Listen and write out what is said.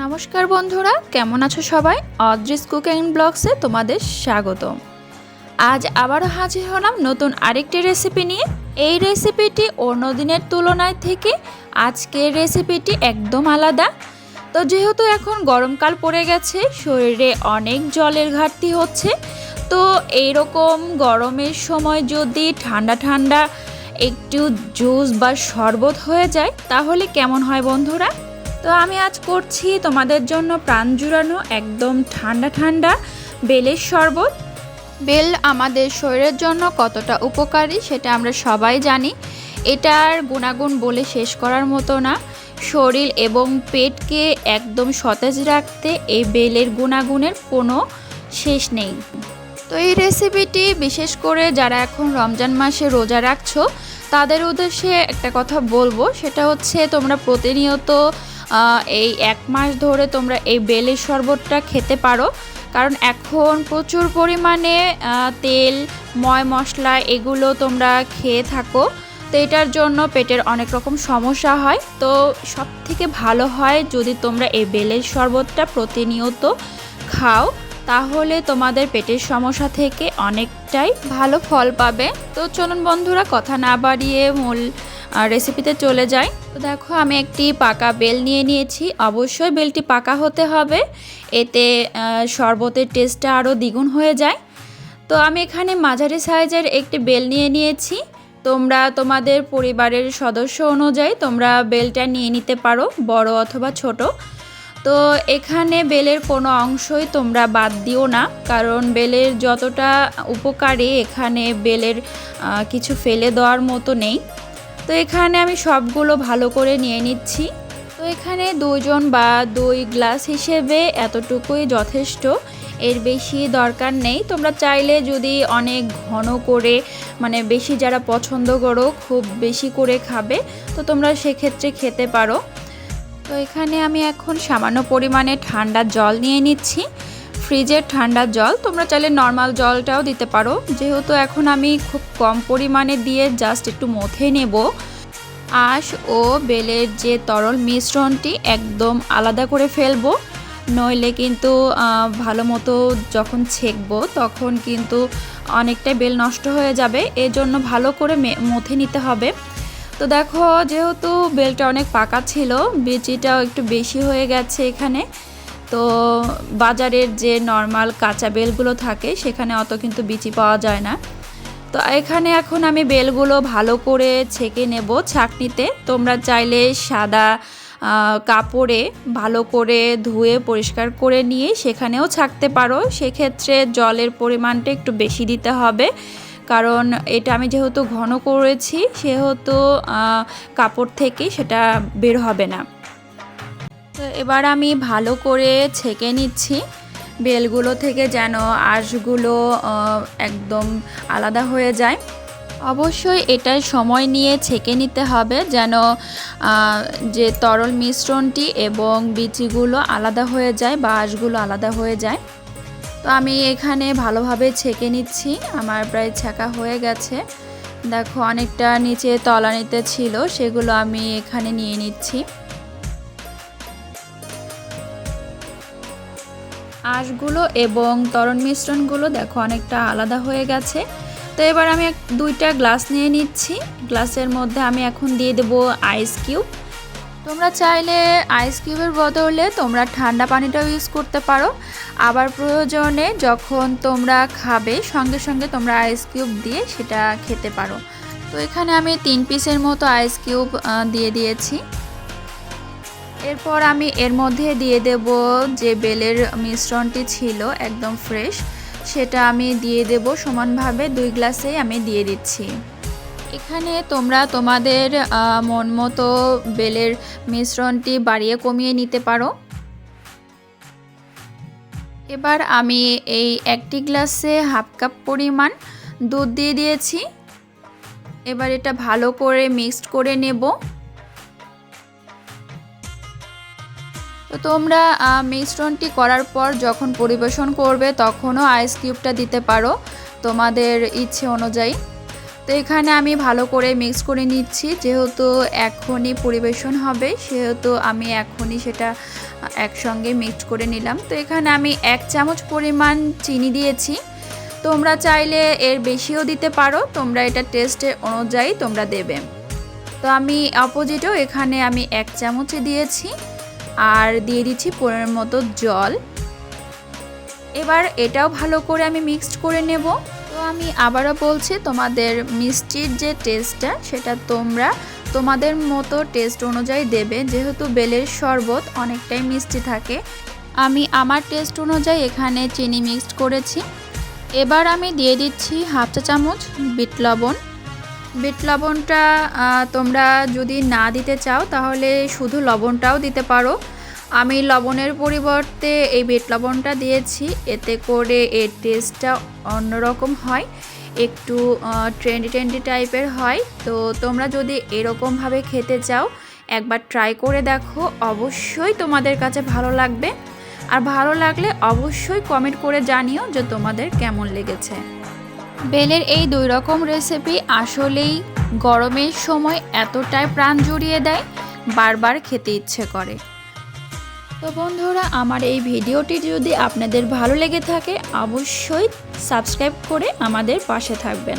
নমস্কার বন্ধুরা, কেমন আছো সবাই? অদ্রিস কুকিং ব্লগসে তোমাদের স্বাগতম। আজ আবারও হাজির হলাম নতুন আরেকটি রেসিপি নিয়ে। এই রেসিপিটি অন্য দিনের তুলনায় থেকে আজকের রেসিপিটি একদম আলাদা। তো যেহেতু এখন গরমকাল পড়ে গেছে, শরীরে অনেক জলের ঘাটতি হচ্ছে, তো এইরকম গরমের সময় যদি ঠান্ডা ঠান্ডা একটু জুস বা শরবত হয়ে যায় তাহলে কেমন হয় বন্ধুরা? তো আমি আজ করছি তোমাদের জন্য প্রাণ জুড়ানো একদম ঠান্ডা ঠান্ডা বেলের শরবত। বেল আমাদের শরীরের জন্য কতটা উপকারী সেটা আমরা সবাই জানি। এটার গুণাগুণ বলে শেষ করার মতো না। শরীর এবং পেটকে একদম সতেজ রাখতে এই বেলের গুণাগুণের কোনো শেষ নেই। তো এই রেসিপিটি বিশেষ করে যারা এখন রমজান মাসে রোজা রাখছো তাদের উদ্দেশ্যে একটা কথা বলবো, সেটা হচ্ছে তোমরা প্রতিনিয়ত এই এক মাস ধরে তোমরা এই বেলের শরবতটা খেতে পারো। কারণ এখন প্রচুর পরিমাণে তেল ময় মশলা এগুলো তোমরা খেয়ে থাকো, তো এটার জন্য পেটের অনেক রকম সমস্যা হয়। তো সব থেকে ভালো হয় যদি তোমরা এই বেলের শরবতটা প্রতিনিয়ত খাও, তাহলে তোমাদের পেটের সমস্যা থেকে অনেকটাই ভালো ফল পাবে। তো চলুন বন্ধুরা, কথা না বাড়িয়ে মূল রেসিপিতে চলে যাই। তো দেখো, আমি একটি পাকা বেল নিয়ে নিয়েছি। অবশ্যই বেলটি পাকা হতে হবে, এতে শরবতের টেস্টটা আরও দ্বিগুণ হয়ে যায়। তো আমি এখানে মাঝারি সাইজের একটি বেল নিয়ে নিয়েছি। তোমরা তোমাদের পরিবারের সদস্য অনুযায়ী তোমরা বেলটা নিয়ে নিতে পারো, বড় অথবা ছোট। তো এখানে বেলের কোনো অংশই তোমরা বাদ দিও না, কারণ বেলের যতটা উপকারী এখানে বেলের কিছু ফেলে দেওয়ার মতো নেই। তো এখানে আমি সবগুলো ভালো করে নিয়ে নিচ্ছি। তো এখানে 2 জন বা 2 গ্লাস হিসেবে এতটুকুই যথেষ্ট, এর বেশি দরকার নেই। তোমরা চাইলে যদি অনেক ঘন করে, মানে বেশি যারা পছন্দ করো খুব বেশি করে খাবে, তো তোমরা সেক্ষেত্রে খেতে পারো। তো এখানে আমি এখন সামান্য পরিমাণে ঠান্ডা জল নিয়ে নিচ্ছি, ফ্রিজের ঠান্ডা জল। তোমরা চাইলে নর্মাল জলটাও দিতে পারো। যেহেতু এখন আমি খুব কম পরিমাণে দিয়ে জাস্ট একটু মথে নেব, আঁশ ও বেলের যে তরল মিশ্রণটি একদম আলাদা করে ফেলবো, নইলে কিন্তু ভালো মতো যখন ছেঁকবো তখন কিন্তু অনেকটাই বেল নষ্ট হয়ে যাবে। এজন্য ভালো করে মথে নিতে হবে। তো দেখো, যেহেতু বেলটা অনেক পাকা ছিল, বিচিটাও একটু বেশি হয়ে গেছে এখানে। তো বাজারের যে নর্মাল কাঁচা বেলগুলো থাকে সেখানে অত কিন্তু বিচি পাওয়া যায় না। তো এখানে এখন আমি বেলগুলো ভালো করে ছেঁকে নেব ছাঁকনিতে। তোমরা চাইলে সাদা কাপড়ে ভালো করে ধুয়ে পরিষ্কার করে নিয়ে সেখানেও ছাঁকতে পারো। সেক্ষেত্রে জলের পরিমাণটা একটু বেশি দিতে হবে, কারণ এটা আমি যেহেতু ঘন করেছি সেহেতু কাপড় থেকে সেটা বের হবে না। তো এবার আমি ভালো করে ছেঁকে নিচ্ছি বেলগুলো থেকে, যেন আঁশগুলো একদম আলাদা হয়ে যায়। অবশ্যই এটা সময় নিয়ে ছেঁকে নিতে হবে, যেন যে তরল মিশ্রণটি এবং বিচিগুলো আলাদা হয়ে যায় বা আঁশগুলো আলাদা হয়ে যায়। তো আমি এখানে ভালোভাবে ছেঁকে নিচ্ছি, আমার প্রায় ছেঁকা হয়ে গেছে। দেখো, অনেকটা নিচে তলানিতে ছিল, সেগুলো আমি এখানে নিয়ে নিচ্ছি। আঁশগুলো এবং তরল মিশ্রণগুলো দেখো অনেকটা আলাদা হয়ে গেছে। তো এবার আমি 2টা গ্লাস নিয়ে নিচ্ছি। গ্লাসের মধ্যে আমি এখন দিয়ে দেবো আইস কিউব। তোমরা চাইলে আইস কিউবের বদলে তোমরা ঠান্ডা পানিটাও ইউজ করতে পারো। আবার প্রয়োজনে যখন তোমরা খাবে সঙ্গে সঙ্গে তোমরা আইস কিউব দিয়ে সেটা খেতে পারো। তো এখানে আমি 3 পিসের মতো আইস কিউব দিয়ে দিয়েছি। এরপর আমি এর মধ্যে দিয়ে দেব যে বেলের মিশ্রণটি ছিল একদম ফ্রেশ, সেটা আমি দিয়ে দেব সমানভাবে। 2 গ্লাসেই আমি দিয়ে দিচ্ছি। এখানে তোমরা তোমাদের মন মতো বেলের মিশ্রণটি বাড়িয়ে কমিয়ে নিতে পারো। এবার আমি এই একটি গ্লাসে হাফ কাপ পরিমাণ দুধ দিয়ে দিয়েছি। এবার এটা ভালো করে মিক্সড করে নেব। তো তোমরা মিশ্রণটি করার পর যখন পরিবেশন করবে তখনও আইস কিউবটা দিতে পারো তোমাদের ইচ্ছে অনুযায়ী। তো এখানে আমি ভালো করে মিক্স করে নিচ্ছি, যেহেতু এখনই পরিবেশন হবে সেহেতু আমি এখনই সেটা একসঙ্গে মিক্সড করে নিলাম। তো এখানে আমি 1 চামচ পরিমাণ চিনি দিয়েছি। তোমরা চাইলে এর বেশিও দিতে পারো, তোমরা এটা টেস্টের অনুযায়ী তোমরা দেবে। তো আমি অপোজিটেও এখানে আমি 1 চামচই দিয়েছি আর দিয়ে দিচ্ছি পরিমাণ মতো জল। এবার এটাও ভালো করে আমি মিক্সড করে নেব। তো আমি আবারও বলছি, তোমাদের মিষ্টির যে টেস্টটা সেটা তোমরা তোমাদের মতো টেস্ট অনুযায়ী দেবে, যেহেতু বেলের শরবত অনেকটাই মিষ্টি থাকে। আমি আমার টেস্ট অনুযায়ী এখানে চিনি মিক্সড করেছি। এবার আমি দিয়ে দিচ্ছি 1/2 চা চামচ বিট লবণ। বিট লবণটা তোমরা যদি না দিতে চাও তাহলে শুধু লবণটাও দিতে পারো। আমি লবণের পরিবর্তে এই বিট লবণটা দিয়েছি, এতে করে এর টেস্টটা অন্যরকম হয়, একটু ট্রেন্ডি টাইপের হয়। তো তোমরা যদি এরকমভাবে খেতে চাও একবার ট্রাই করে দেখো, অবশ্যই তোমাদের কাছে ভালো লাগবে। আর ভালো লাগলে অবশ্যই কমেন্ট করে জানিও যে তোমাদের কেমন লেগেছে। বেলের এই 2 রকম রেসিপি আসলেই গরমের সময় এতটাই প্রাণ জুড়িয়ে দেয়, বারবার খেতে ইচ্ছে করে। তো বন্ধুরা, আমার এই ভিডিওটি যদি আপনাদের ভালো লেগে থাকে অবশ্যই সাবস্ক্রাইব করে আমাদের পাশে থাকবেন।